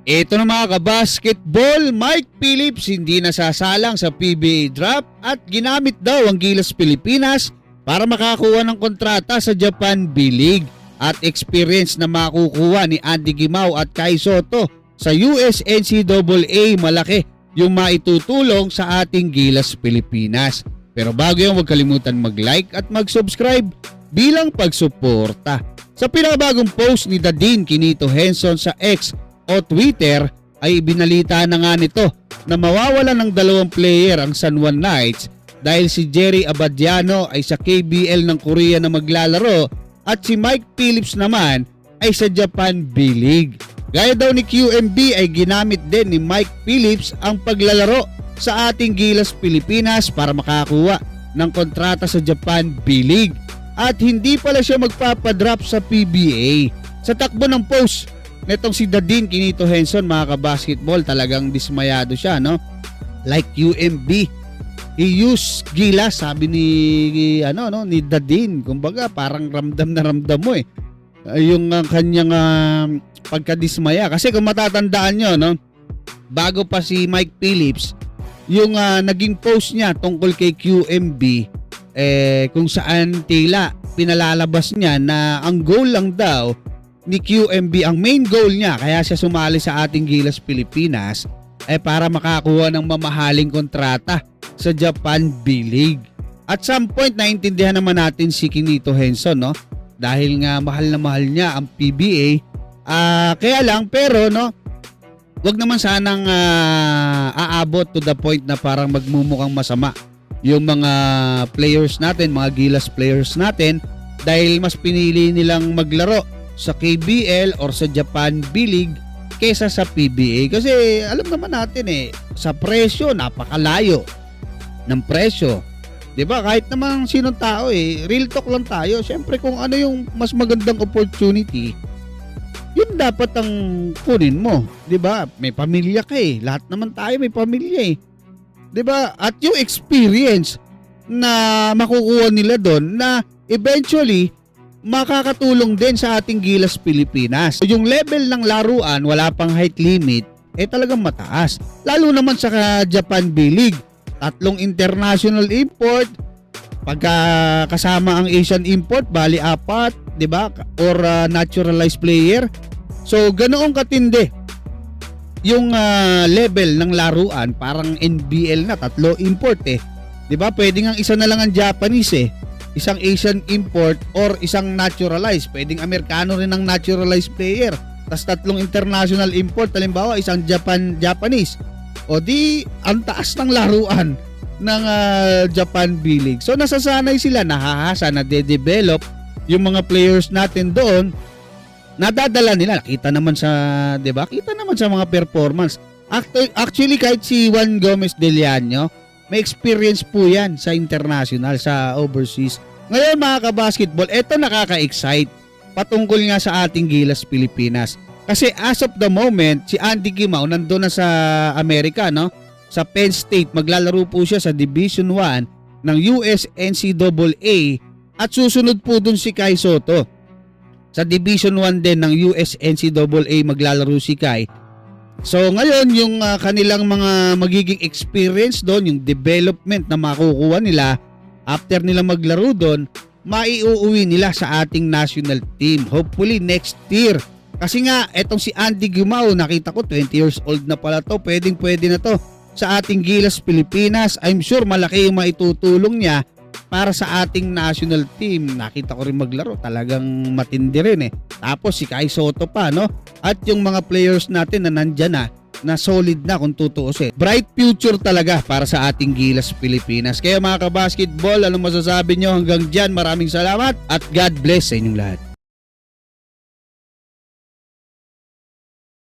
Ito na mga kabasketball, Mike Phillips hindi nasasalang sa PBA draft at ginamit daw ang Gilas Pilipinas para makakuha ng kontrata sa Japan B-League at experience na makukuha ni Andy Gimao at Kai Sotto sa US NCAA. Malaki yung maitutulong sa ating Gilas Pilipinas. Pero bago yan, huwag kalimutan mag-like at mag-subscribe bilang pagsuporta. Sa pinakabagong post ni Dadin Quinito Henson sa X o Twitter ay ibinalita na nga nito na mawawalan ng dalawang player ang San Juan Knights dahil si Jerry Abadiano ay sa KBL ng Korea na maglalaro at si Mike Phillips naman ay sa Japan B-League. Gaya daw ni QMB ay ginamit din ni Mike Phillips ang paglalaro sa ating Gilas Pilipinas para makakuha ng kontrata sa Japan B-League at hindi pala siya magpapadrop sa PBA. Sa takbo ng post netong si Dadin Quinito Henson, mga kabasketball, talagang dismayado siya, no? Like UMB, he used Gilas, sabi ni ni Dadin. Kumbaga parang ramdam na ramdam mo yung kanyang pagkadismaya. Kasi kung matatandaan nyo, no, bago pa si Mike Phillips, yung naging post niya tungkol kay QMB, kung saan tila pinalalabas niya na ang goal lang daw ni QMB, ang main goal niya kaya siya sumali sa ating Gilas Pilipinas ay para makakuha ng mamahaling kontrata sa Japan B-League. At some point naintindihan naman natin si Quinito Henson, no? Dahil nga mahal na mahal niya ang PBA. Kaya lang, pero no, wag naman sanang aabot to the point na parang magmumukhang masama yung mga players natin, mga Gilas players natin, dahil mas pinili nilang maglaro sa KBL or sa Japan B-League kesa sa PBA. Kasi alam naman natin sa presyo, napakalayo ng presyo. 'Di ba? Kahit naman sinong tao real talk lang tayo. Siyempre kung ano yung mas magandang opportunity, yun dapat ang kunin mo. 'Di ba? May pamilya ka Lahat naman tayo may pamilya 'Di ba? At yung experience na makukuha nila doon na eventually makakatulong din sa ating Gilas Pilipinas. Yung level ng laruan, wala pang height limit, talagang mataas. Lalo naman sa Japan B-League. 3 international import, pagka kasama ang Asian import, bali 4, 'di ba? Or naturalized player. So, ganoong katindi yung level ng laruan, parang NBL na, 3 import 'Di ba? Pwede nga isa na lang ang Japanese isang Asian import or isang naturalized. Pwedeng Amerikano rin ang naturalized player. Tas 3 international import, halimbawa isang Japanese. O di, ang taas ng laruan ng Japan B-League. So nasasanay sila, nahahasa, nade-develop yung mga players natin doon. Nadadala nila, nakita naman sa, 'di ba? Kita naman sa mga performance. Actually, kahit si Juan Gomez de Leaño, may experience po yan sa international, sa overseas. Ngayon mga kabasketball, eto nakaka-excite patungkol nga sa ating Gilas Pilipinas. Kasi as of the moment, si Andy Gimao nandun na sa Amerika, no? Sa Penn State, maglalaro po siya sa Division 1 ng US NCAA at susunod po dun si Kai Sotto. Sa Division 1 din ng US NCAA maglalaro si Kai. So ngayon yung kanilang mga magiging experience doon, yung development na makukuha nila after nila maglaro doon, maiuuwi nila sa ating national team. Hopefully next year. Kasi nga etong si Andy Gimao, nakita ko 20 years old na pala to. Pwede na to sa ating Gilas Pilipinas. I'm sure malaki yung maitutulong niya para sa ating national team. Nakita ko rin maglaro, talagang matindi rin Tapos si Kai Sotto pa, no? At yung mga players natin na nandyan na solid na kung tutuusin. Bright future talaga para sa ating Gilas Pilipinas. Kaya mga kabasketball, anong masasabi nyo hanggang dyan? Maraming salamat at God bless sa inyong lahat.